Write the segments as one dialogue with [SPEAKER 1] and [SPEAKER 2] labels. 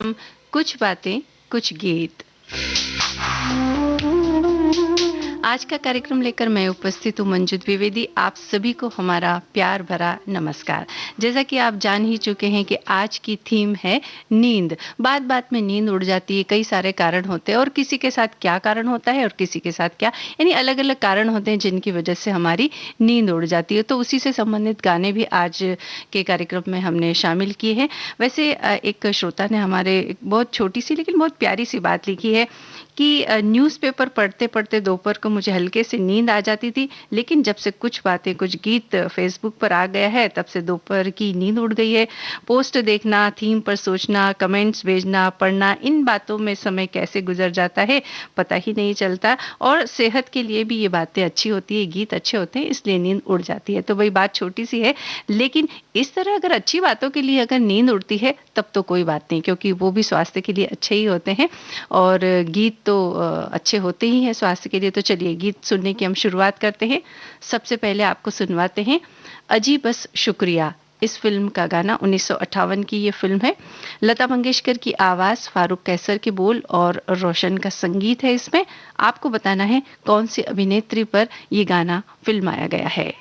[SPEAKER 1] कुछ बातें कुछ गीत। आज का कार्यक्रम लेकर मैं उपस्थित हूँ मंजू द्विवेदी। आप सभी को हमारा प्यार भरा नमस्कार। जैसा कि आप जान ही चुके हैं कि आज की थीम है नींद। बात बात में नींद उड़ जाती है, कई सारे कारण होते हैं और किसी के साथ क्या कारण होता है और किसी के साथ क्या, यानी अलग अलग कारण होते हैं जिनकी वजह से हमारी नींद उड़ जाती है। तो उसी से संबंधित गाने भी आज के कार्यक्रम में हमने शामिल किए हैं। वैसे एक श्रोता ने हमारे एक बहुत छोटी सी लेकिन बहुत प्यारी सी बात लिखी है कि न्यूज़पेपर पढ़ते पढ़ते दोपहर को मुझे हल्के से नींद आ जाती थी, लेकिन जब से कुछ बातें कुछ गीत फेसबुक पर आ गया है तब से दोपहर की नींद उड़ गई है। पोस्ट देखना, थीम पर सोचना, कमेंट्स भेजना, पढ़ना, इन बातों में समय कैसे गुजर जाता है पता ही नहीं चलता। और सेहत के लिए भी ये बातें अच्छी होती है, गीत अच्छे होते हैं, इसलिए नींद उड़ जाती है। तो वही बात छोटी सी है, लेकिन इस तरह अगर अच्छी बातों के लिए अगर नींद उड़ती है तब तो कोई बात नहीं, क्योंकि वो भी स्वास्थ्य के लिए अच्छे ही होते हैं और गीत तो अच्छे होते ही हैं स्वास्थ्य के लिए। तो चलिए गीत सुनने की हम शुरुआत करते हैं। सबसे पहले आपको सुनवाते हैं अजी बस शुक्रिया, इस फिल्म का गाना। 1958 की ये फिल्म है। लता मंगेशकर की आवाज़, फारूक कैसर के बोल और रोशन का संगीत है इसमें। आपको बताना है कौन सी अभिनेत्री पर ये गाना फिल्माया गया है।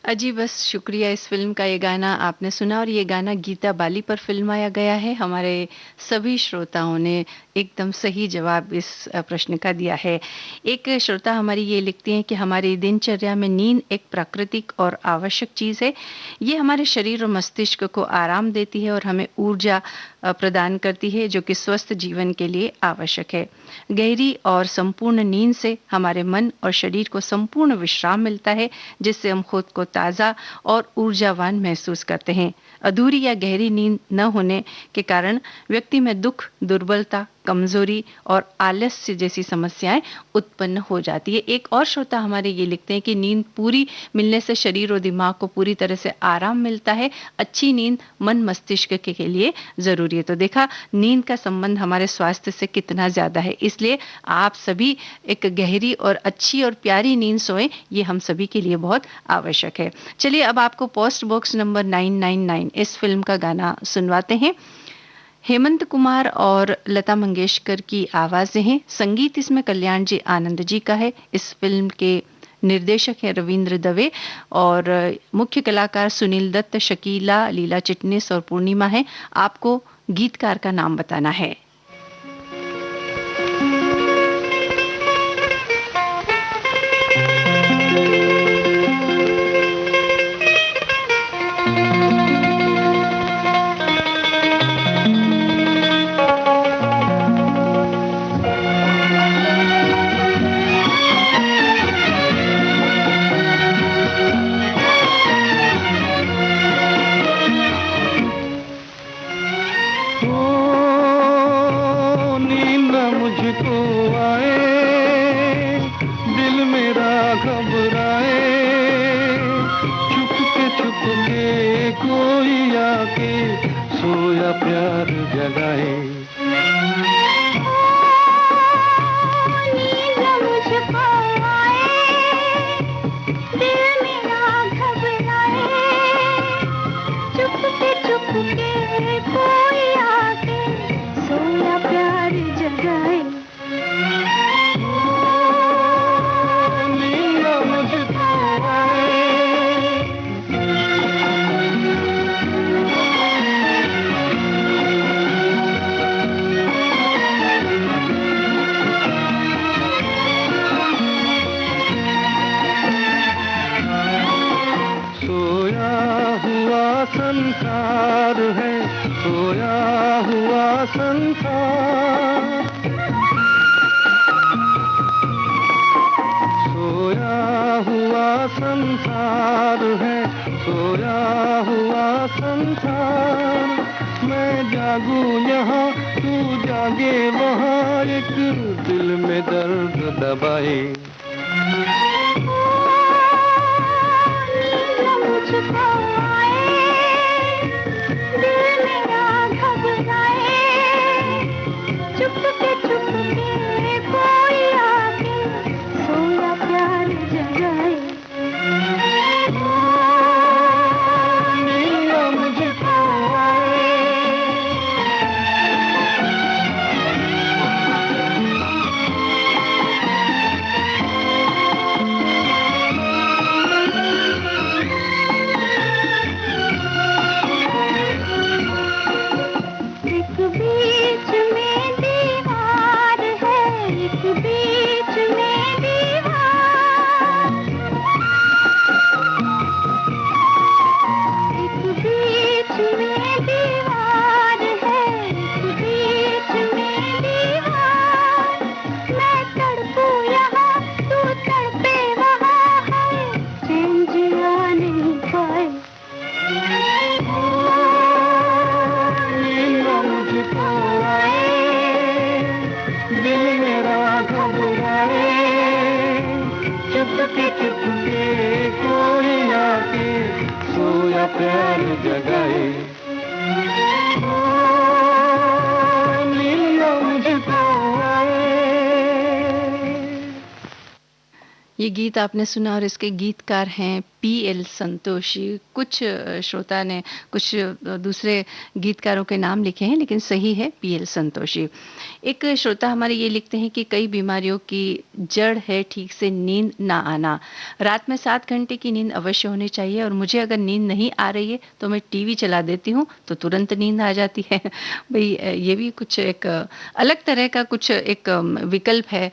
[SPEAKER 1] अजी बस शुक्रिया, इस फिल्म का ये गाना आपने सुना और ये गाना गीता बाली पर फिल्माया गया है। हमारे सभी श्रोताओं ने एकदम सही जवाब इस प्रश्न का दिया है। एक श्रोता हमारी ये लिखती हैं कि हमारी दिनचर्या में नींद एक प्राकृतिक और आवश्यक चीज़ है। ये हमारे शरीर और मस्तिष्क को आराम देती है और हमें ऊर्जा प्रदान करती है, जो कि स्वस्थ जीवन के लिए आवश्यक है। गहरी और संपूर्ण नींद से हमारे मन और शरीर को संपूर्ण विश्राम मिलता है, जिससे हम खुद को ताज़ा और ऊर्जावान महसूस करते हैं। अधूरी या गहरी नींद न होने के कारण व्यक्ति में दुख, दुर्बलता, कमजोरी और आलस्य जैसी समस्याएं उत्पन्न हो जाती है। एक और श्रोता हमारे ये लिखते हैं कि नींद पूरी मिलने से शरीर और दिमाग को पूरी तरह से आराम मिलता है। अच्छी नींद मन मस्तिष्क के लिए जरूरी है। तो देखा, नींद का संबंध हमारे स्वास्थ्य से कितना ज्यादा है। इसलिए आप सभी एक गहरी और अच्छी और प्यारी नींद सोएं, ये हम सभी के लिए बहुत आवश्यक है। चलिए अब आपको पोस्ट बॉक्स नंबर 999 इस फिल्म का गाना सुनवाते हैं। हेमंत कुमार और लता मंगेशकर की आवाजें हैं। संगीत इसमें कल्याण जी आनंद जी का है। इस फिल्म के निर्देशक हैं रविंद्र दवे और मुख्य कलाकार सुनील दत्त, शकीला, लीला चिटनिस और पूर्णिमा है। आपको गीतकार का नाम बताना है। ये गीत आपने सुना और इसके गीतकार हैं पीएल संतोषी। कुछ श्रोता ने कुछ दूसरे गीतकारों के नाम लिखे हैं, लेकिन सही है पीएल संतोषी। एक श्रोता हमारे ये लिखते हैं कि कई बीमारियों की जड़ है ठीक से नींद ना आना। रात में 7 घंटे की नींद अवश्य होनी चाहिए और मुझे अगर नींद नहीं आ रही है तो मैं टीवी चला देती हूँ तो तुरंत नींद आ जाती है। भाई ये भी कुछ एक अलग तरह का कुछ एक विकल्प है।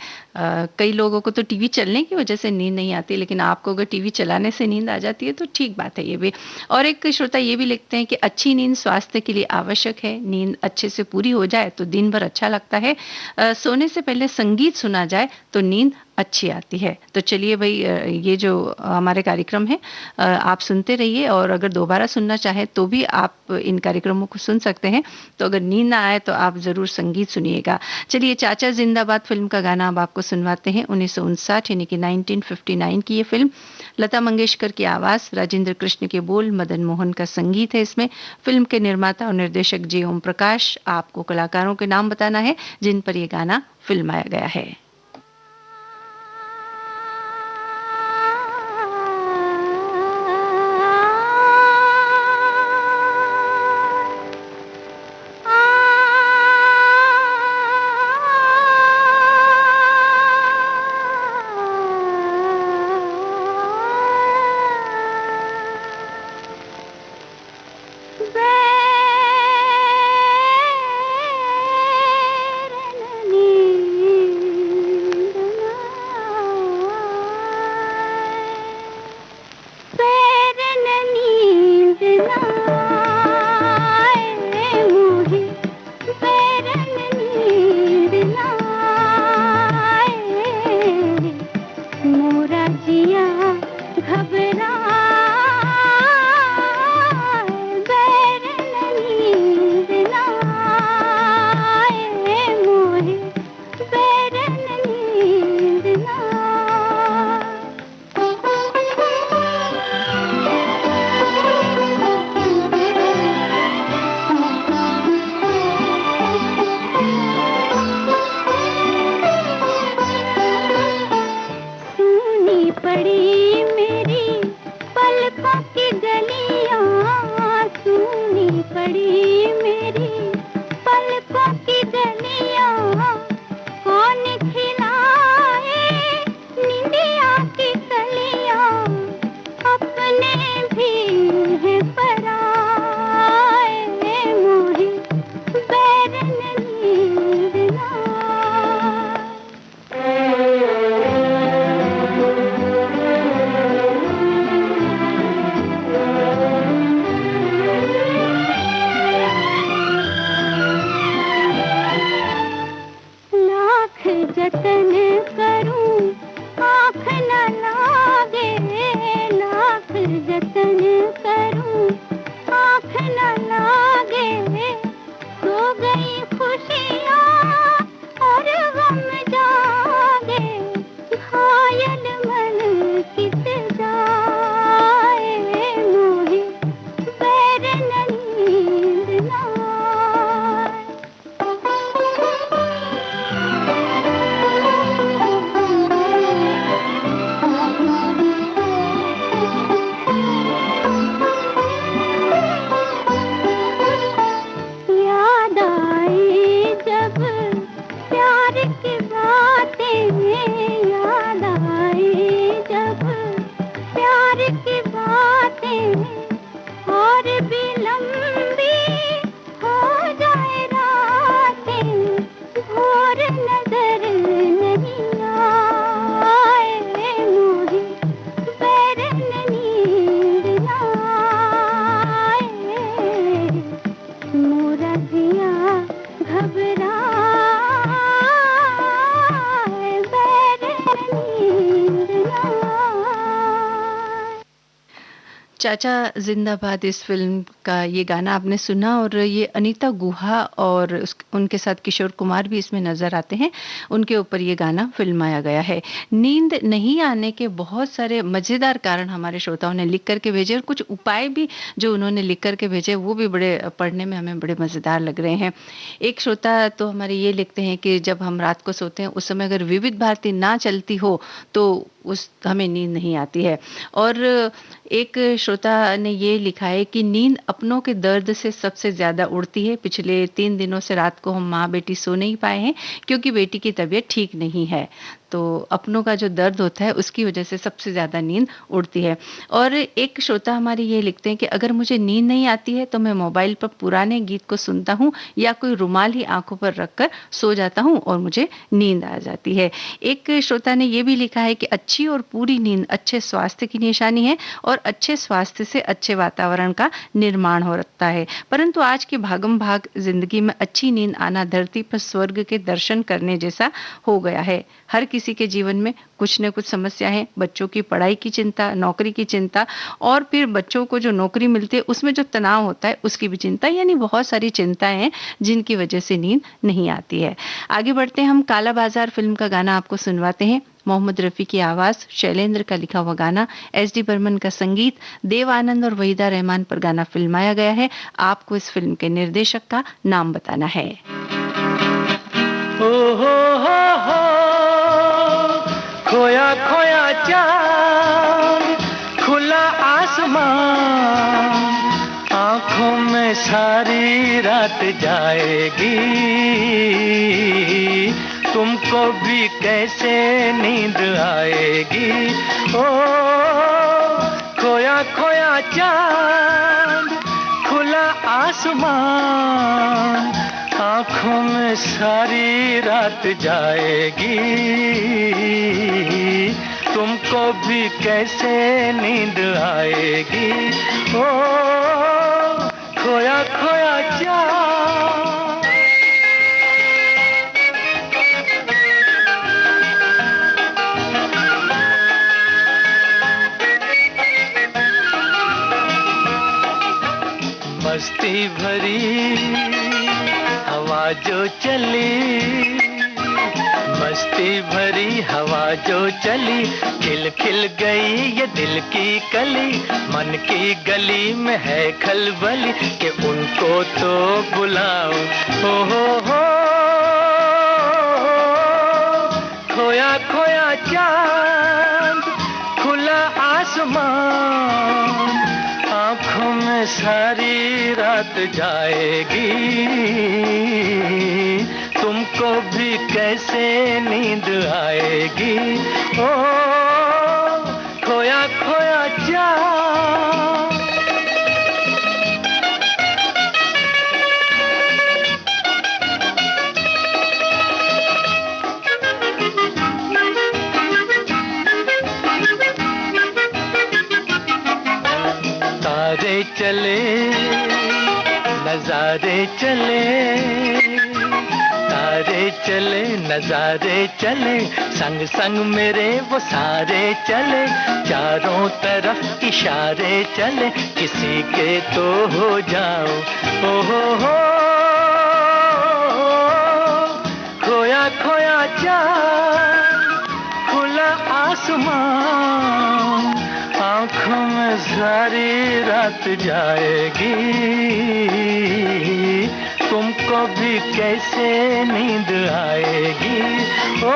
[SPEAKER 1] कई लोगों को तो टीवी चलने की वजह से नींद नहीं आती, लेकिन आपको अगर टीवी चलाने से नींद आ जाती है तो ठीक बात है ये भी। और एक श्रोता ये भी लिखते हैं कि अच्छी नींद स्वास्थ्य के लिए आवश्यक है। नींद अच्छे से पूरी हो जाए तो दिन भर अच्छा लगता है। सोने से पहले संगीत सुना जाए तो नींद अच्छी आती है। तो चलिए भाई, ये जो हमारे कार्यक्रम है आप सुनते रहिए और अगर दोबारा सुनना चाहे तो भी आप इन कार्यक्रमों को सुन सकते हैं। तो अगर नींद ना आए तो आप ज़रूर संगीत सुनिएगा। चलिए, चाचा जिंदाबाद फिल्म का गाना अब आपको सुनवाते हैं। 1959 यानी कि 1959 की ये फिल्म। लता मंगेशकर की आवाज़, राजेंद्र कृष्ण के बोल, मदन मोहन का संगीत है इसमें। फिल्म के निर्माता और निर्देशक जे ओम प्रकाश। आपको कलाकारों के नाम बताना है जिन पर यह गाना फिल्माया गया है।
[SPEAKER 2] लाख जतन करूं आँख न लागे, लाख जतन करूं आँख न लागे, सो गई खुशियाँ और गम जागे, घायल मन किस जाए, मोहे बैर नींद न याद आई जब प्यार की बातें, याद आई जब प्यार की बातें, और भी लंबी हो जाए रातें, भोर नजर नहीं आए, मोहे बैरन नींद न आए, मोरा दिया घबराए, बैरन नींद न आए।
[SPEAKER 1] चाचा जिंदाबाद इस फिल्म का ये गाना आपने सुना, और ये अनीता गुहा और उनके साथ किशोर कुमार भी इसमें नजर आते हैं। उनके ऊपर ये गाना फिल्माया गया है। नींद नहीं आने के बहुत सारे मजेदार कारण हमारे श्रोताओं ने लिख करके भेजे, और कुछ उपाय भी जो उन्होंने लिख करके भेजे वो भी बड़े पढ़ने में हमें बड़े मजेदार लग रहे हैं। एक श्रोता तो हमारे ये लिखते हैं कि जब हम रात को सोते हैं उस समय अगर विविध भारती ना चलती हो तो उस हमें नींद नहीं आती है। और एक श्रोता ने ये लिखा है कि नींद अपनों के दर्द से सबसे ज्यादा उड़ती है। पिछले 3 दिनों से रात को हम माँ बेटी सो नहीं पाए हैं क्योंकि बेटी की तबीयत ठीक नहीं है। तो अपनों का जो दर्द होता है उसकी वजह से सबसे ज्यादा नींद उड़ती है। और एक श्रोता हमारे ये लिखते हैं कि अगर मुझे नींद नहीं आती है तो मैं मोबाइल पर पुराने गीत को सुनता हूँ या कोई रुमाल ही आंखों पर रखकर सो जाता हूँ और मुझे नींद आ जाती है। एक श्रोता ने ये भी लिखा है कि अच्छी और पूरी नींद अच्छे स्वास्थ्य की निशानी है और अच्छे स्वास्थ्य से अच्छे वातावरण का निर्माण हो रखता है। परंतु आज की भागम भाग जिंदगी में अच्छी नींद आना धरती पर स्वर्ग के दर्शन करने जैसा हो गया है। हर किसी के जीवन में कुछ न कुछ समस्या है। बच्चों की पढ़ाई की चिंता, नौकरी की चिंता, और फिर बच्चों को जो नौकरी मिलती है उसमें जो तनाव होता है उसकी भी चिंता, यानी बहुत सारी चिंताएं हैं जिनकी वजह से नींद नहीं आती है। आगे बढ़ते हैं, हम काला बाजार फिल्म का गाना आपको सुनवाते हैं। मोहम्मद रफी की आवाज, शैलेंद्र का लिखा हुआ गाना, एस.डी. बर्मन का संगीत, देव आनंद और वहीदा रहमान पर गाना फिल्माया गया है। आपको इस फिल्म के निर्देशक का नाम बताना है।
[SPEAKER 3] हो खोया खोया चांद, खुला आसमान, आंखों में सारी रात जाएगी, तुमको भी कैसे नींद आएगी। ओ खोया खोया चांद, खुला आसमान, आंखों में सारी रात जाएगी, तुमको भी कैसे नींद आएगी। ओ खोया खोया चांद। मस्ती भरी हवा जो चली, मस्ती भरी हवा जो चली, खिल खिल गई ये दिल की कली, मन की गली में है खलबली कि उनको तो बुलाओ। हो खोया खोया चांद, खुला आसमान, आँखों में सारी रात जाएगी, तुमको भी कैसे नींद आएगी। ओ खोया खोया चांद। तारे चले नजारे चले, तारे चले नजारे चले, संग संग मेरे वो सारे चले, चारों तरफ इशारे चले, किसी के तो हो जाओ। ओ हो, खोया खोया चाँद, खुला आसमान, आँखों में सारी रात जाएगी, तुमको भी कैसे नींद आएगी। ओ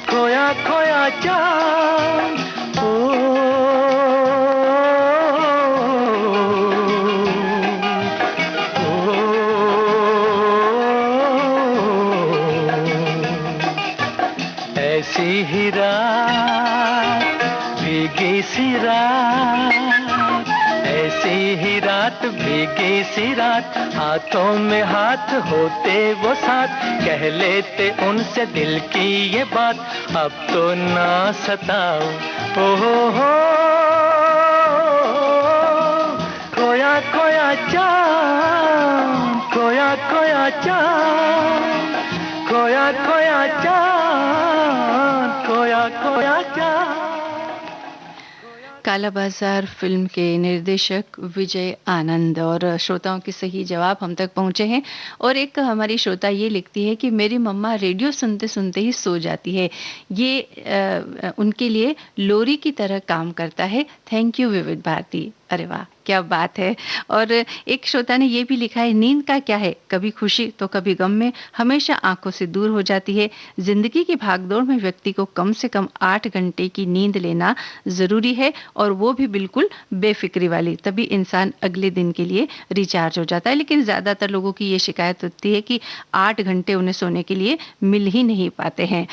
[SPEAKER 3] खोया खोया चाँद, ऐसी ही रात भीगी सी रात, ऐसी ही रात भीगी सी रात, हाथों में हाथ होते वो साथ, कह लेते उनसे दिल की ये बात, अब तो ना सताओ। ओ हो, खोया खोया चाँद, खोया खोया चाँद, खोया खोया चाँद, खोया खोया चाँद।
[SPEAKER 1] काला बाजार फिल्म के निर्देशक विजय आनंद। और श्रोताओं के सही जवाब हम तक पहुंचे हैं। और एक हमारी श्रोता ये लिखती है कि मेरी मम्मा रेडियो सुनते सुनते ही सो जाती है, ये उनके लिए लोरी की तरह काम करता है। थैंक यू विविध भारती। अरे वाह, क्या बात है। और एक श्रोता ने ये भी लिखा है, नींद का क्या है, कभी खुशी तो कभी गम में, हमेशा आंखों से दूर हो जाती है। जिंदगी की भागदौड़ में व्यक्ति को कम से कम 8 घंटे की नींद लेना जरूरी है, और वो भी बिल्कुल बेफिक्री वाली, तभी इंसान अगले दिन के लिए रिचार्ज हो जाता है। लेकिन ज्यादातर लोगों की ये शिकायत होती है कि 8 घंटे उन्हें सोने के लिए मिल ही नहीं पाते हैं।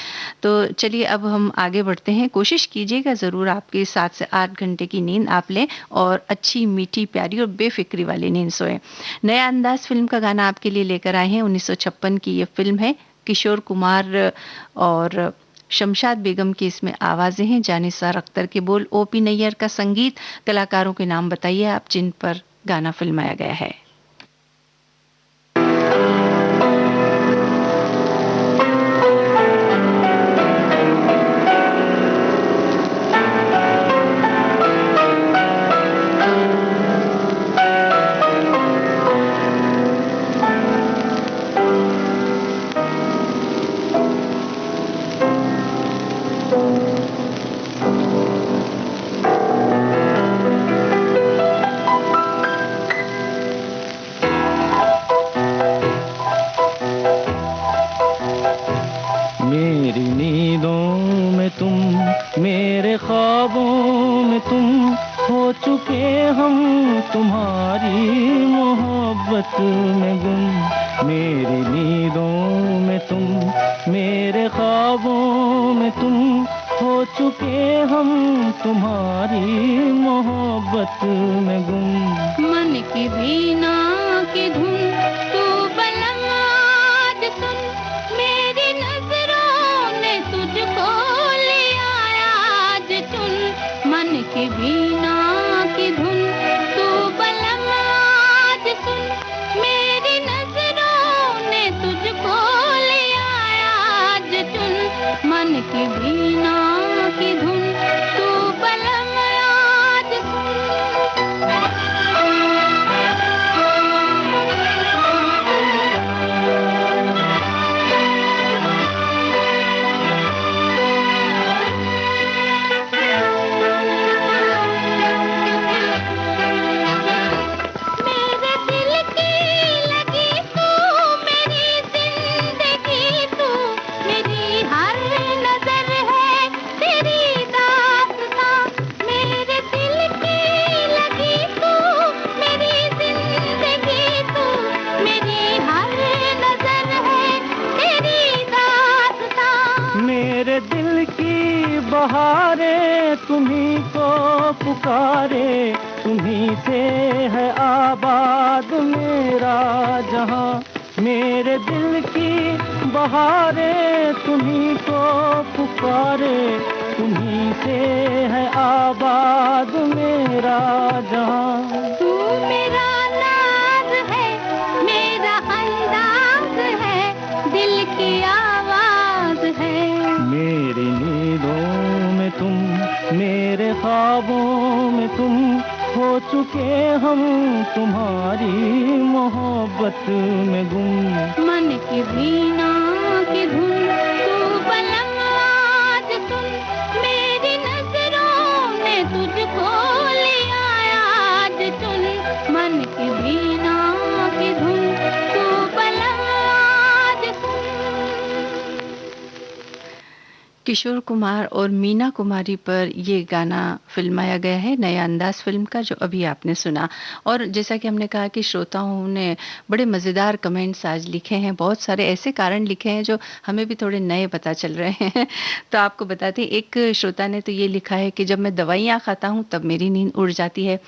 [SPEAKER 1] तो चलिए अब हम आगे बढ़ते हैं। कोशिश कीजिएगा जरूर आपके 7 से 8 घंटे की नींद आप लें और अच्छी मीठी प्यारी और बेफिक्री वाली नींद सोए। नया अंदाज फिल्म का गाना आपके लिए लेकर आए हैं। 1956 की ये फिल्म है। किशोर कुमार और शमशाद बेगम की इसमें आवाजें हैं। जानिसार अख्तर के बोल, ओपी नैयर का संगीत। कलाकारों के नाम बताइए आप जिन पर गाना फिल्माया गया है।
[SPEAKER 2] दिल की आवाज है।
[SPEAKER 3] मेरी नींदों में तुम, मेरे ख्वाबों में तुम, हो चुके हम तुम्हारी मोहब्बत में गुम।
[SPEAKER 2] मन की वीणा की धुन तू पलंग आज सुन, मेरी नजरों ने तुझको लिया आज चुन। मन की वीणा की धुन तू पलंग आज सुन।
[SPEAKER 1] किशोर कुमार और मीना कुमारी पर ये गाना फिल्माया गया है, नया अंदाज फिल्म का, जो अभी आपने सुना। और जैसा कि हमने कहा कि श्रोताओं ने बड़े मज़ेदार कमेंट्स आज लिखे हैं, बहुत सारे ऐसे कारण लिखे हैं जो हमें भी थोड़े नए पता चल रहे हैं। तो आपको बताते हैं, एक श्रोता ने तो ये लिखा है कि जब मैं दवाइयाँ खाता हूँ तब मेरी नींद उड़ जाती है।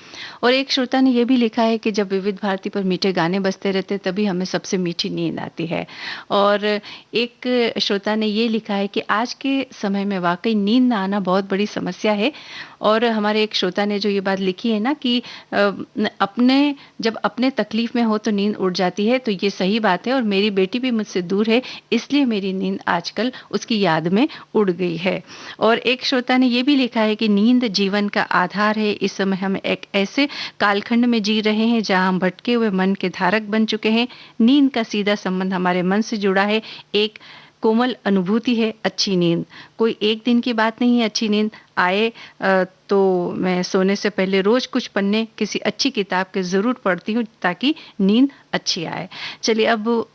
[SPEAKER 1] और एक श्रोता ने ये भी लिखा है कि जब विविध भारती पर मीठे गाने बजते रहते तभी हमें सबसे मीठी नींद आती है। और एक श्रोता ने ये लिखा है कि आज के समय में वाकई नींद ना आना बहुत बड़ी समस्या है। और हमारे एक श्रोता ने जो ये बात लिखी है ना कि जब अपने तकलीफ में हो तो नींद उड़ जाती है, तो ये सही बात है। और मेरी बेटी भी मुझसे दूर है, इसलिए मेरी नींद आजकल उसकी याद में उड़ गई है। और एक श्रोता ने ये भी लिखा है कि नींद जीवन का आधार है। इस समय हम एक ऐसे कालखंड में जी रहे हैं जहां हम भटके हुए मन के धारक बन चुके हैं। नींद का सीधा संबंध हमारे मन से जुड़ा है। एक कोमल अनुभूति है अच्छी नींद, कोई एक दिन की बात नहीं है। अच्छी नींद आए तो मैं सोने से पहले रोज कुछ पन्ने किसी अच्छी किताब के ज़रूर पढ़ती हूँ ताकि नींद अच्छी आए। चलिए अब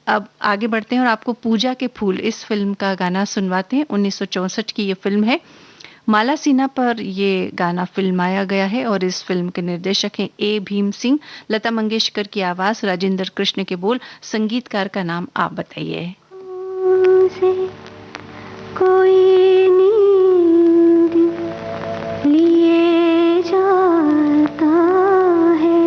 [SPEAKER 1] आगे बढ़ते हैं और आपको पूजा के फूल इस फिल्म का गाना सुनवाते हैं। 1964 की ये फिल्म है। माला सिन्हा पर ये गाना फिल्माया गया है और इस फिल्म के निर्देशक हैं ए भीम सिंह। लता मंगेशकर की आवाज़, राजेंद्र कृष्ण के बोल, संगीतकार का नाम आप बताइए।
[SPEAKER 2] से कोई नींद लिए जाता है।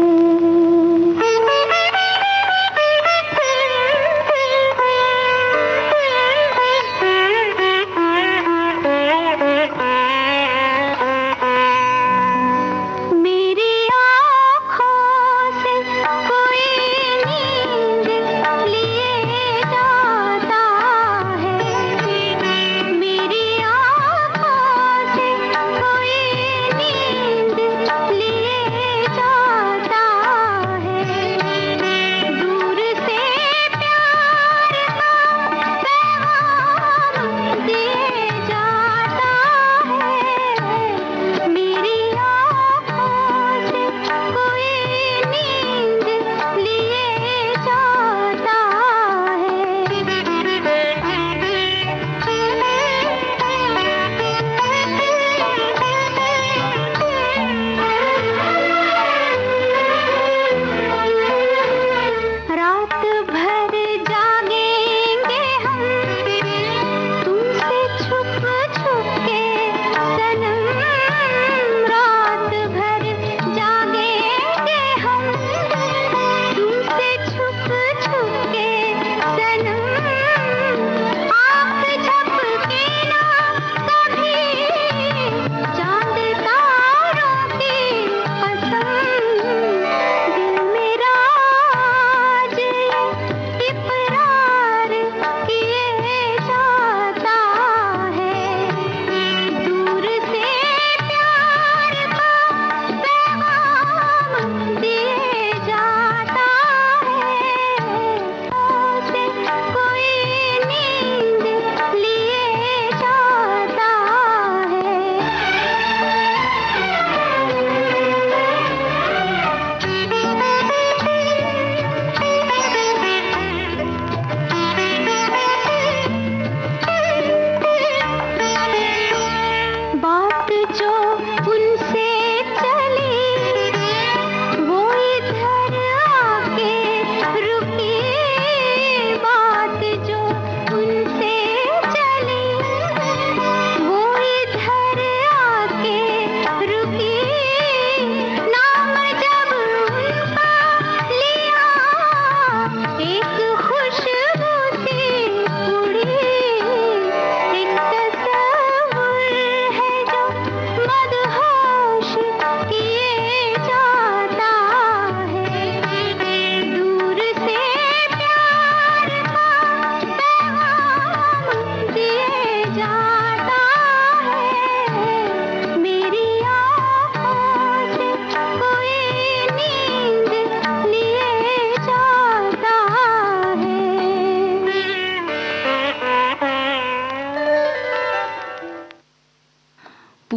[SPEAKER 2] मेरी आँखों से कोई नींद लिए जाता है।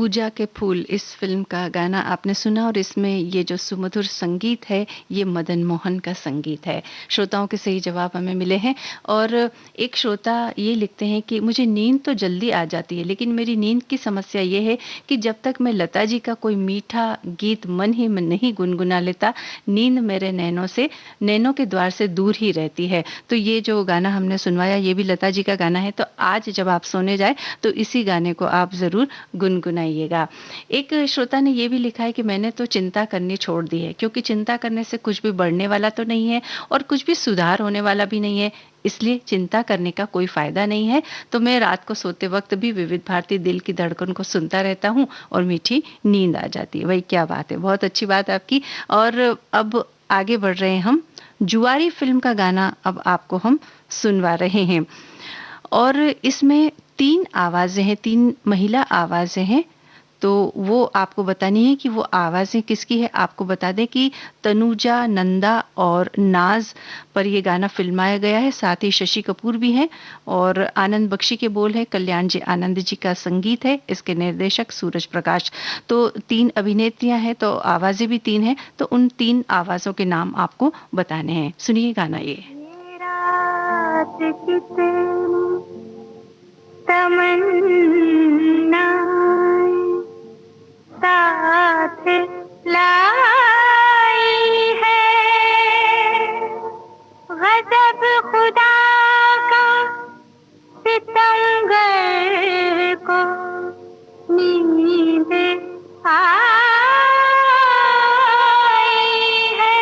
[SPEAKER 1] पूजा के फूल इस फिल्म का गाना आपने सुना और इसमें ये जो सुमधुर संगीत है ये मदन मोहन का संगीत है। श्रोताओं के सही जवाब हमें मिले हैं और एक श्रोता ये लिखते हैं कि मुझे नींद तो जल्दी आ जाती है लेकिन मेरी नींद की समस्या ये है कि जब तक मैं लता जी का कोई मीठा गीत मन ही मन नहीं गुनगुना लेता नींद मेरे नैनों के द्वार से दूर ही रहती है। तो ये जो गाना हमने सुनवाया ये भी लता जी का गाना है। तो आज जब आप सोने जाए तो इसी गाने को आप जरूर गुनगुनाइएगा। एक श्रोता ने ये भी लिखा है कि मैंने तो चिंता करनी छोड़ दी है क्योंकि चिंता करने से कुछ भी बढ़ने वाला तो नहीं है और कुछ भी सुधार होने वाला भी नहीं है, इसलिए चिंता करने का कोई फायदा नहीं है। तो मैं रात को सोते वक्त भी विविध भारती दिल की धड़कन को सुनता रहता हूँ और मीठी नींद आ जाती है। वही क्या बात है, बहुत अच्छी बात आपकी। और अब आगे बढ़ रहे हैं हम। जुआरी फिल्म का गाना अब आपको हम सुनवा रहे हैं और इसमें 3 आवाजें हैं, 3 महिला आवाजें हैं। तो वो आपको बतानी है कि वो आवाजें किसकी है। आपको बता दें कि तनुजा, नंदा और नाज पर ये गाना फिल्माया गया है। साथ ही शशि कपूर भी हैं और आनंद बख्शी के बोल है, कल्याण जी आनंद जी का संगीत है, इसके निर्देशक सूरज प्रकाश। तो 3 अभिनेत्रियां हैं तो आवाजें भी 3 हैं। तो उन 3 आवाजों के नाम आपको बताने हैं। सुनिए गाना ये
[SPEAKER 2] तमन्ना साथ लाई है, गज़ब खुदा का सितमगर को नींद आई है।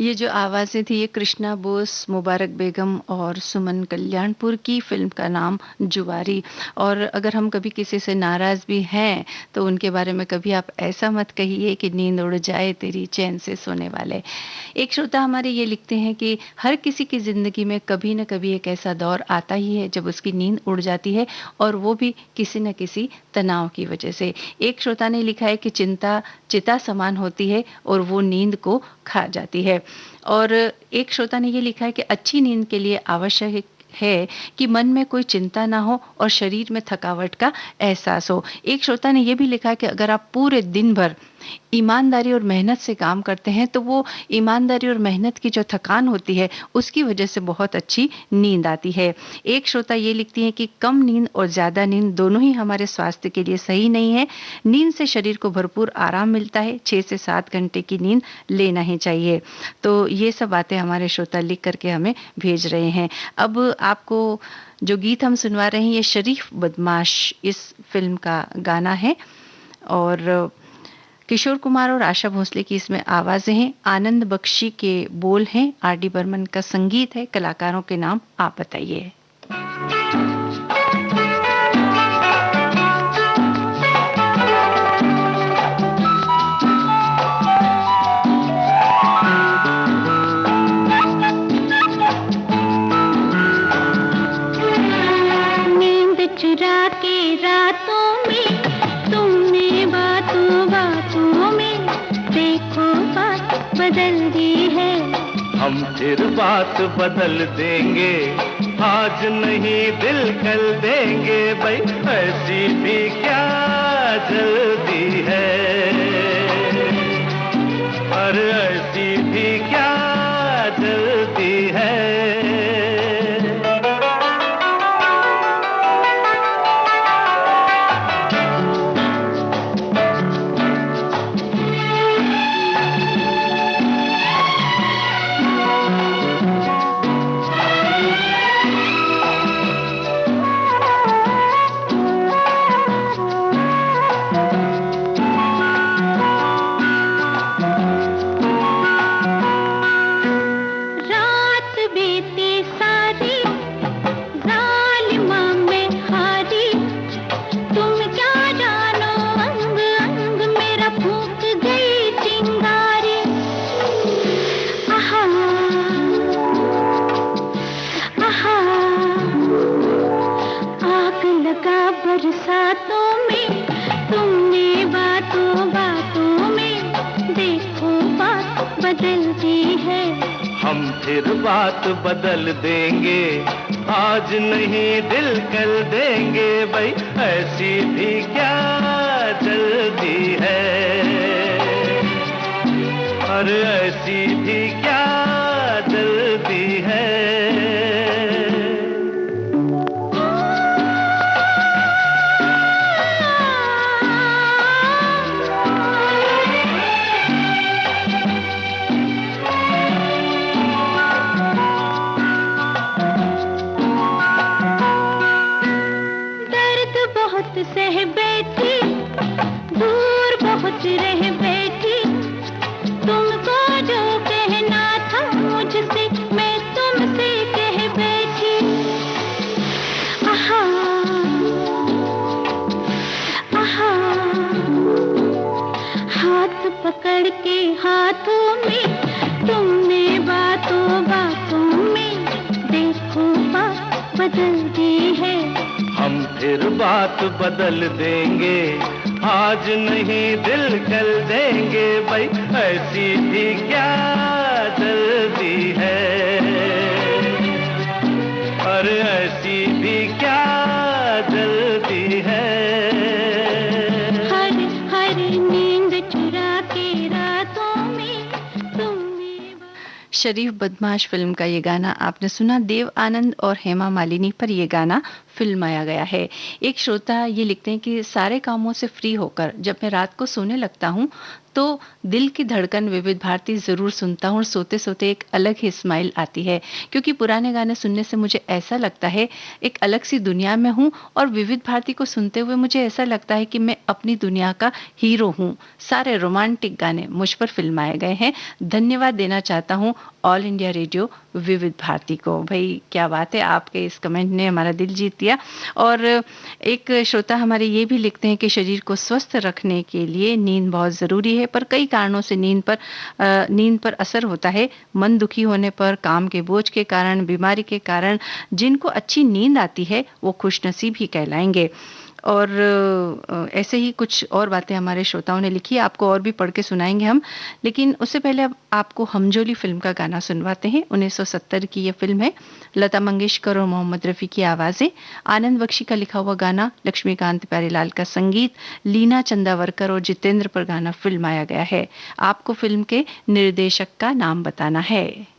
[SPEAKER 1] ये जो आवाज़ें थी ये कृष्णा बोस, मुबारक बेगम और सुमन कल्याणपुर की फिल्म का नाम जुवारी। और अगर हम कभी किसी से नाराज़ भी हैं तो उनके बारे में कभी आप ऐसा मत कहिए कि नींद उड़ जाए तेरी चैन से सोने वाले। एक श्रोता हमारे ये लिखते हैं कि हर किसी की ज़िंदगी में कभी न कभी एक ऐसा दौर आता ही है जब उसकी नींद उड़ जाती है, और वो भी किसी न किसी तनाव की वजह से। एक श्रोता ने लिखा है कि चिंता चिता समान होती है और वो नींद को खा जाती है। और एक श्रोता ने ये लिखा है कि अच्छी नींद के लिए आवश्यक है कि मन में कोई चिंता ना हो और शरीर में थकावट का एहसास हो। एक श्रोता ने ये भी लिखा है कि अगर आप पूरे दिन भर ईमानदारी और मेहनत से काम करते हैं तो वो ईमानदारी और मेहनत की जो थकान होती है उसकी वजह से बहुत अच्छी नींद आती है। एक श्रोता ये लिखती हैं कि कम नींद और ज़्यादा नींद दोनों ही हमारे स्वास्थ्य के लिए सही नहीं है। नींद से शरीर को भरपूर आराम मिलता है, 6 से 7 घंटे की नींद लेना ही चाहिए। तो ये सब बातें हमारे श्रोता लिख करके हमें भेज रहे हैं। अब आपको जो गीत हम सुनवा रहे हैं ये शरीफ बदमाश इस फिल्म का गाना है, और किशोर कुमार और आशा भोसले की इसमें आवाज़ें हैं, आनंद बख्शी के बोल हैं, आर डी बर्मन का संगीत है। कलाकारों के नाम आप बताइए।
[SPEAKER 2] नींद चुरा के रातों में तुमने बातों बातों में देखो बात बदल दी है।
[SPEAKER 3] हम फिर बात बदल देंगे, आज नहीं दिल कल देंगे भाई, ऐसी भी क्या जल्दी है, और ऐसी भी क्या जल्दी है।
[SPEAKER 2] बरसातों में तुमने बातों बातों में देखो बात बदल दी है।
[SPEAKER 3] हम फिर बात बदल देंगे, आज नहीं दिल कल देंगे भाई, ऐसी भी क्या जल्दी है, और ऐसी भी क्या जल्दी है।
[SPEAKER 2] सह बैठी दूर बहुत रह बैठी, तुमको जो कहना था मुझसे मैं तुमसे कह बैठी। आहा आहा हाथ पकड़ के हाथों में तुमने बातों बातों में देखो बात बदल दी है।
[SPEAKER 3] हम फिर बात बदल देंगे, आज नहीं दिल कल देंगे भाई, ऐसी भी क्या जल्दी है, और ऐसी भी क्या जल्दी है।
[SPEAKER 2] हर नींद चुरा के रातों में तुमने।
[SPEAKER 1] शरीफ बदमाश फिल्म का ये गाना आपने सुना। देव आनंद और हेमा मालिनी पर ये गाना फिल्माया गया है। एक श्रोता ये लिखते हैं कि सारे कामों से फ्री होकर जब मैं रात को सोने लगता हूँ तो दिल की धड़कन विविध भारती ज़रूर सुनता हूँ और सोते सोते एक अलग ही स्माइल आती है, क्योंकि पुराने गाने सुनने से मुझे ऐसा लगता है एक अलग सी दुनिया में हूँ, और विविध भारती को सुनते हुए मुझे ऐसा लगता है कि मैं अपनी दुनिया का हीरो हूँ। सारे रोमांटिक गाने मुझ पर फिल्माए गए हैं। धन्यवाद देना चाहता हूँ ऑल इंडिया रेडियो विविध भारती को। भाई क्या बात है, आपके इस कमेंट ने हमारा दिल जीत लिया। और एक श्रोता हमारे ये भी लिखते हैं कि शरीर को स्वस्थ रखने के लिए नींद बहुत ज़रूरी है, पर कई कारणों से नींद पर असर होता है। मन दुखी होने पर, काम के बोझ के कारण, बीमारी के कारण जिनको अच्छी नींद आती है वो खुशनसीब ही कहलाएंगे। और ऐसे ही कुछ और बातें हमारे श्रोताओं ने लिखी, आपको और भी पढ़ के सुनाएंगे हम, लेकिन उससे पहले अब आपको हमजोली फिल्म का गाना सुनवाते हैं। 1970 की ये फिल्म है, लता मंगेशकर और मोहम्मद रफ़ी की आवाज़ें, आनंद बख्शी का लिखा हुआ गाना, लक्ष्मीकांत प्यारेलाल का संगीत, लीना चंदावरकर और जितेंद्र पर गाना फिल्माया गया है। आपको फिल्म के निर्देशक का नाम बताना है।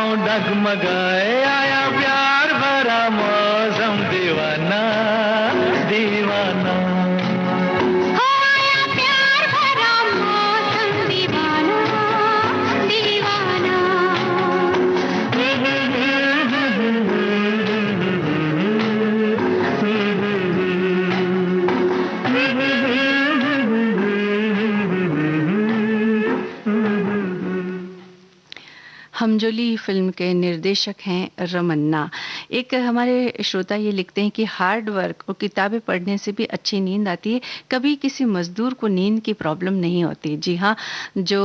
[SPEAKER 3] पाँव डगमगाए, आया प्यार भरा मौसम, दीवाना दीवाना।
[SPEAKER 2] आया प्यार भरा मौसम, दीवाना दीवाना।
[SPEAKER 1] हमजोली फिल्म के निर्देशक हैं रमन्ना। एक हमारे श्रोता ये लिखते हैं कि हार्ड वर्क और किताबें पढ़ने से भी अच्छी नींद आती है, कभी किसी मजदूर को नींद की प्रॉब्लम नहीं होती। जी हाँ, जो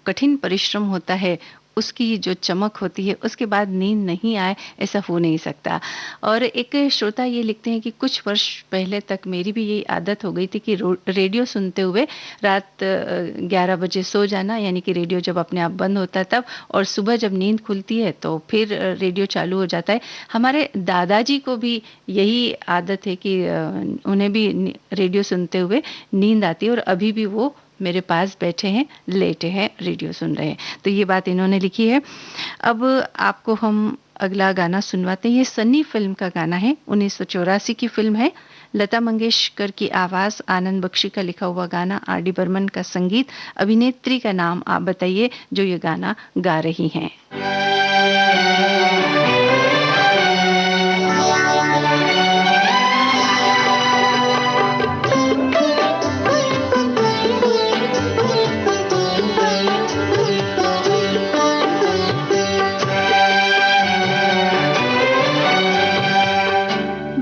[SPEAKER 1] कठिन परिश्रम होता है उसकी जो चमक होती है उसके बाद नींद नहीं आए, ऐसा हो नहीं सकता। और एक श्रोता ये लिखते हैं कि कुछ वर्ष पहले तक मेरी भी यही आदत हो गई थी कि रेडियो सुनते हुए रात 11 बजे सो जाना, यानी कि रेडियो जब अपने आप बंद होता है तब, और सुबह जब नींद खुलती है तो फिर रेडियो चालू हो जाता है। हमारे दादाजी को भी यही आदत है कि उन्हें भी रेडियो सुनते हुए नींद आती है, और अभी भी वो मेरे पास बैठे हैं, लेटे हैं, रेडियो सुन रहे हैं। तो ये बात इन्होंने लिखी है। अब आपको हम अगला गाना सुनवाते हैं। ये सन्नी फिल्म का गाना है, 1984 की फिल्म है। लता मंगेशकर की आवाज़, आनंद बख्शी का लिखा हुआ गाना, आर डी बर्मन का संगीत। अभिनेत्री का नाम आप बताइए जो ये गाना गा रही हैं।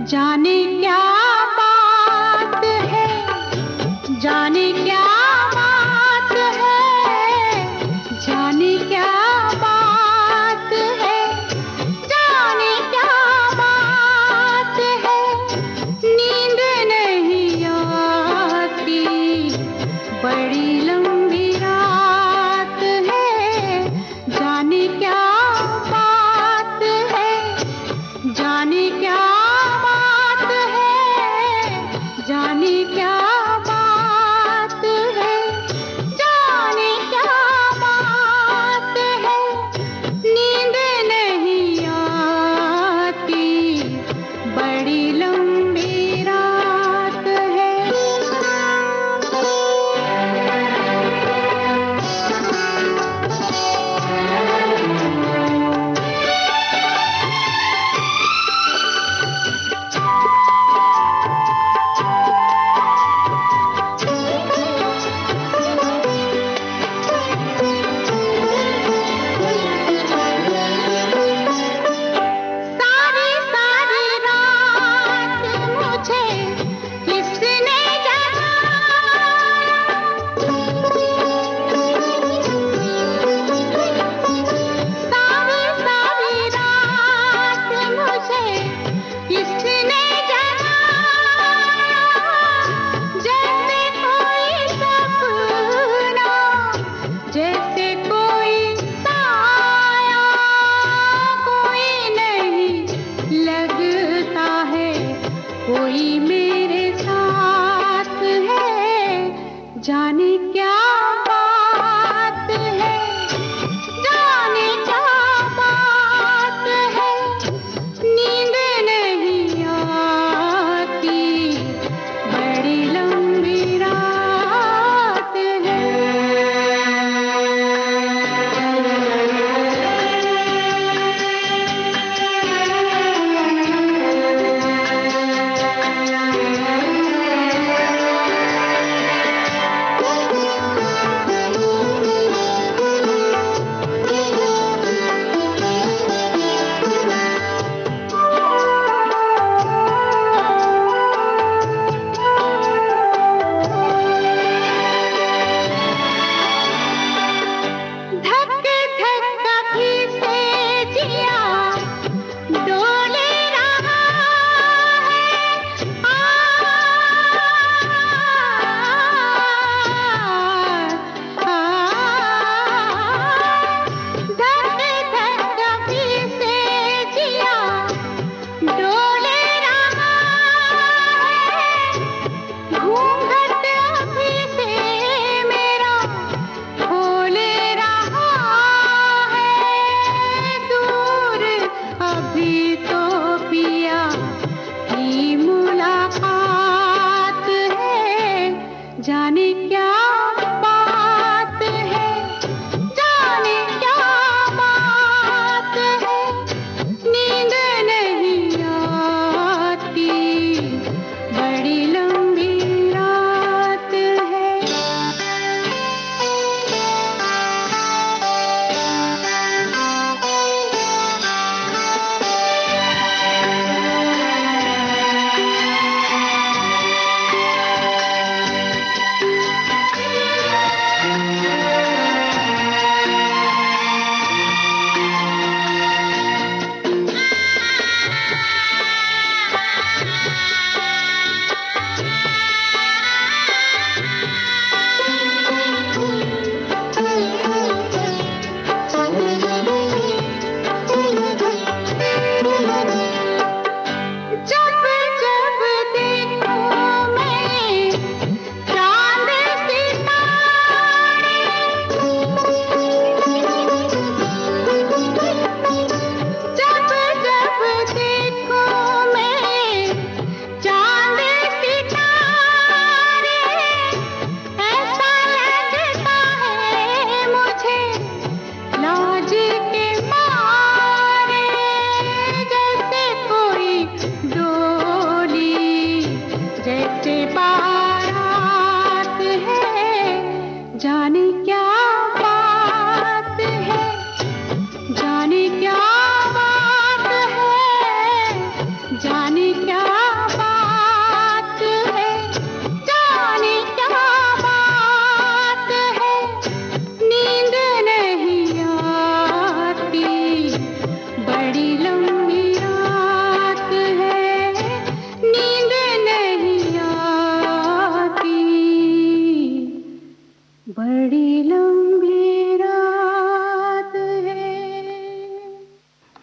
[SPEAKER 2] जाने क्या बात है, जाने क्या बात है, जाने क्या बात है, जाने क्या बात है, नींद नहीं आती, बड़ी लंबी रात है, जाने क्या बात है, जाने क्या जाने क्या बात है, जाने क्या बात है, नींद नहीं आती, बड़ी लंबी रात है।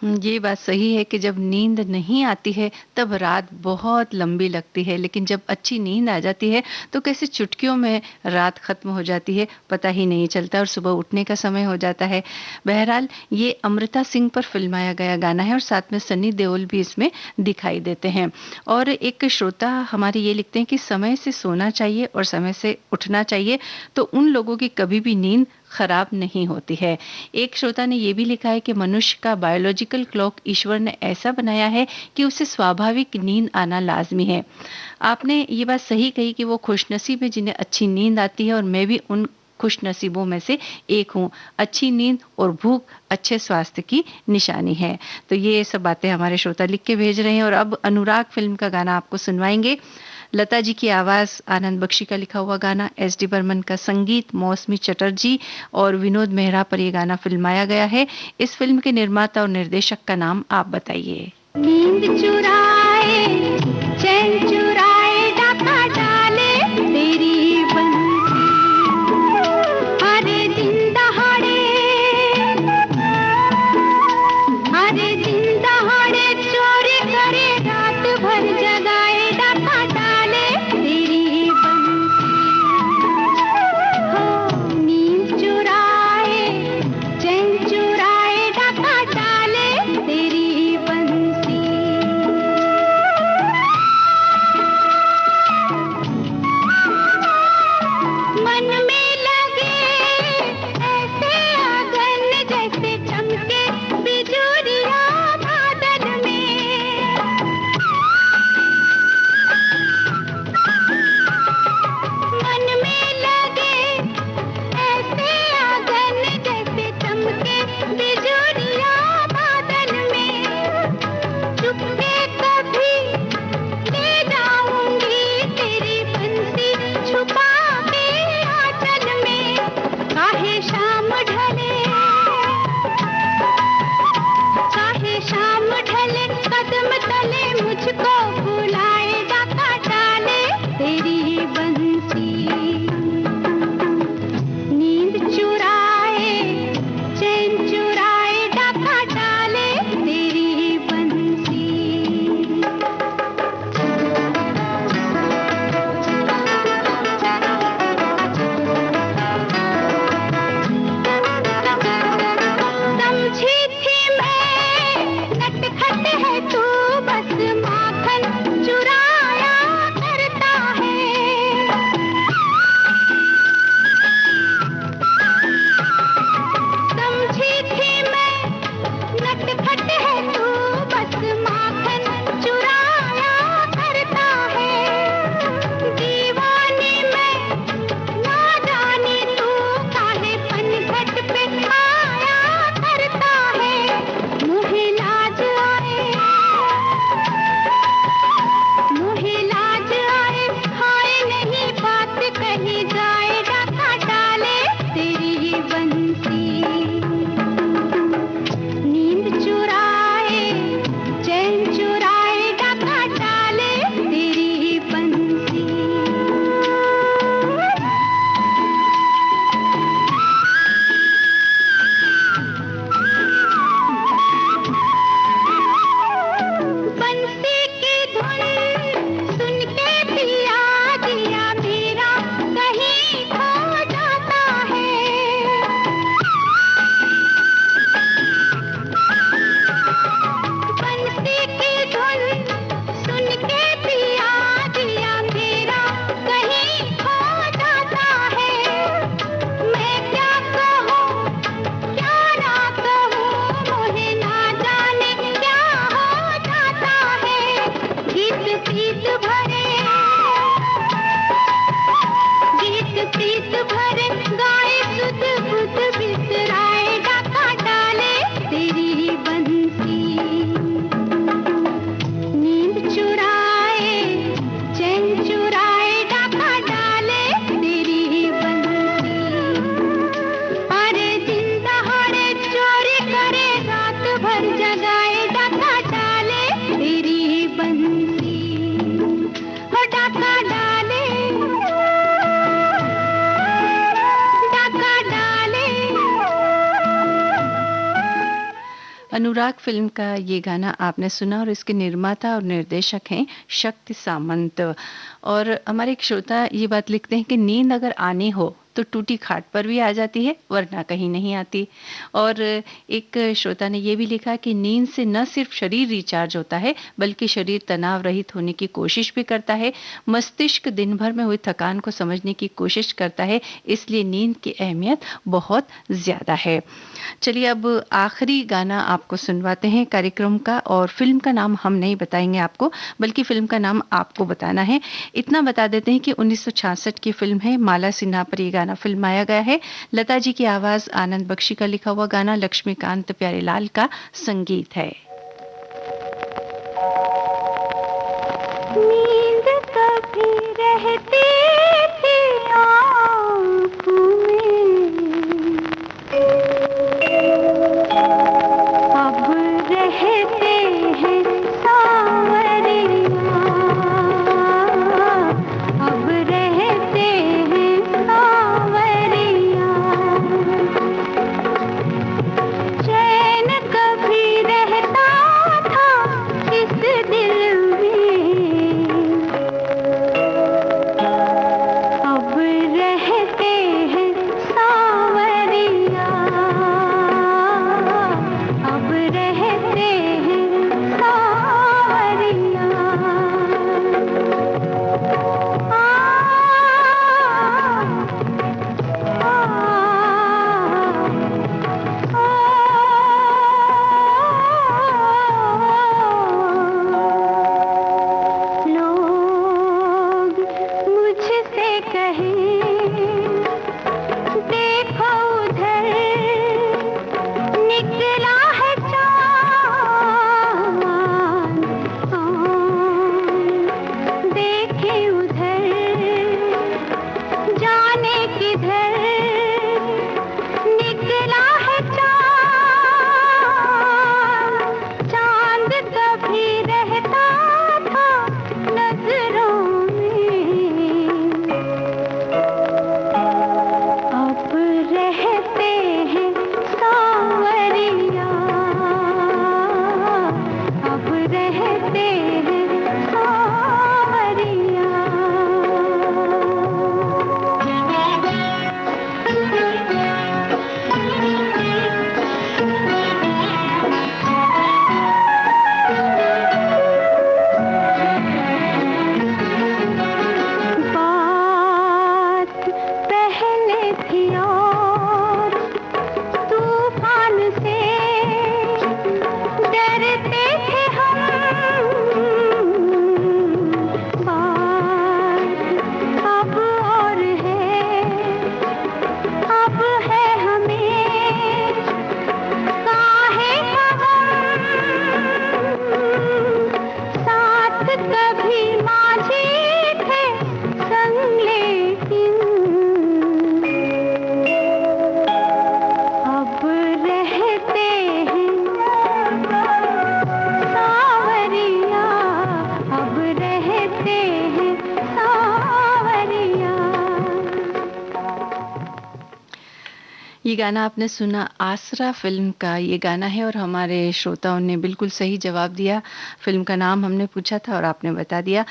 [SPEAKER 1] ये बात सही है कि जब नींद नहीं आती है तब रात बहुत लंबी लगती है, लेकिन जब अच्छी नींद आ जाती है तो कैसे चुटकियों में रात खत्म हो जाती है, पता ही नहीं चलता और सुबह उठने का समय हो जाता है। बहरहाल ये अमृता सिंह पर फिल्माया गया गाना है और साथ में सनी देओल भी इसमें दिखाई देते हैं। और एक श्रोता हमारे ये लिखते हैं कि समय से सोना चाहिए और समय से उठना चाहिए, तो उन लोगों की कभी भी नींद खराब नहीं होती है। एक श्रोता ने ये भी लिखा है कि मनुष्य का बायोलॉजिकल क्लॉक ईश्वर ने ऐसा बनाया है कि उसे स्वाभाविक नींद आना लाजमी है। आपने ये बात सही कही कि वो खुशनसीब है जिन्हें अच्छी नींद आती है, और मैं भी उन खुश नसीबों में से एक हूँ। अच्छी नींद और भूख अच्छे स्वास्थ्य की निशानी है। तो ये सब बातें हमारे श्रोता लिख के भेज रहे हैं। और अब अनुराग फिल्म का गाना आपको सुनवाएंगे। लता जी की आवाज, आनंद बख्शी का लिखा हुआ गाना, एस डी बर्मन का संगीत, मौसमी चटर्जी और विनोद मेहरा पर यह गाना फिल्माया गया है। इस फिल्म के निर्माता और निर्देशक का नाम आप बताइए।
[SPEAKER 2] नींद चुराए, चैन चुराए, डाका डाले तेरी बंसी। अरे दिन दहाड़े, अरे दिन दहाड़े चोरी करे, रात भर जगाए, डाका डाले तेरी बंसी। हो नींद चुराए, चैन चुराए, डाका डाले तेरी बंसी।
[SPEAKER 1] अनुराग फिल्म का ये गाना आपने सुना और इसके निर्माता और निर्देशक हैं शक्ति सामंत। और हमारे एक श्रोता ये बात लिखते हैं कि नींद अगर आनी हो तो टूटी खाट पर भी आ जाती है, वरना कहीं नहीं आती। और एक श्रोता ने ये भी लिखा कि नींद से न सिर्फ शरीर रिचार्ज होता है बल्कि शरीर तनाव रहित होने की कोशिश भी करता है, मस्तिष्क दिन भर में हुई थकान को समझने की कोशिश करता है, इसलिए नींद की अहमियत बहुत ज़्यादा है। चलिए अब आखिरी गाना आपको सुनवाते हैं कार्यक्रम का, और फिल्म का नाम हम नहीं बताएंगे आपको, बल्कि फिल्म का नाम आपको बताना है। इतना बता देते हैं कि 1966 की फिल्म है, माला सिन्हा पर ये गाना फिल्माया गया है। लता जी की आवाज, आनंद बख्शी का लिखा हुआ गाना, लक्ष्मीकांत प्यारेलाल का संगीत है।
[SPEAKER 2] नींद कभी रहती थी आँखों में, अब रहते हैं सांवरिया, अब रहते हैं सांवरिया। चैन कभी रहता था इस दिल में, अब रहते हैं सांवरिया, अब रहते हैं सांवरिया। लोग मुझसे कहें देखो उधर निकला है चाँद, देखे उधर जाने किधर निकला है चाँद। चाँद कभी रहता था नजरों में, अब रहते हैं सांवरिया, अब रहते हैं सांवरिया। बात पहले थी और तूफान से डरते थे हम, बात अब और है, अब है हमें काहे का गम। साथ कभी माझी थे संग, लेकिन अब रहते हैं सांवरिया, अब रहते हैं सांवरिया।
[SPEAKER 1] ये गाना आपने सुना आसरा फिल्म का ये गाना है, और हमारे श्रोताओं ने बिल्कुल सही जवाब दिया। फिल्म का नाम हमने पूछा था और आपने बता दिया।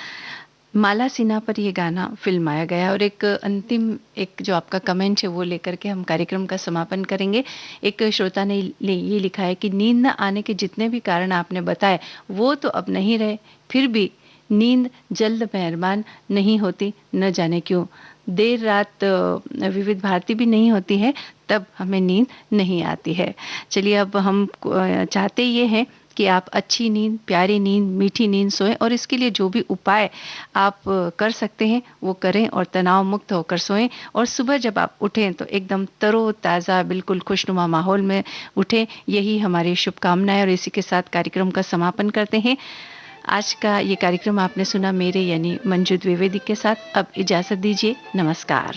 [SPEAKER 1] माला सिन्हा पर ये गाना फिल्माया गया। और एक अंतिम एक जो आपका कमेंट है वो लेकर के हम कार्यक्रम का समापन करेंगे। एक श्रोता ने ये लिखा है कि नींद न आने के जितने भी कारण आपने बताए वो तो अब नहीं रहे, फिर भी नींद जल्द मेहरबान नहीं होती, न जाने क्यों। देर रात विविध भारती भी नहीं होती है तब हमें नींद नहीं आती है। चलिए अब हम चाहते ये हैं कि आप अच्छी नींद, प्यारी नींद, मीठी नींद सोएं, और इसके लिए जो भी उपाय आप कर सकते हैं वो करें और तनाव मुक्त होकर सोएं। और सुबह जब आप उठें तो एकदम तरोताज़ा, बिल्कुल खुशनुमा माहौल में उठें। यही हमारी शुभकामनाएं, और इसी के साथ कार्यक्रम का समापन करते हैं। आज का ये कार्यक्रम आपने सुना मेरे यानी मंजू द्विवेदी के साथ। अब इजाज़त दीजिए, नमस्कार।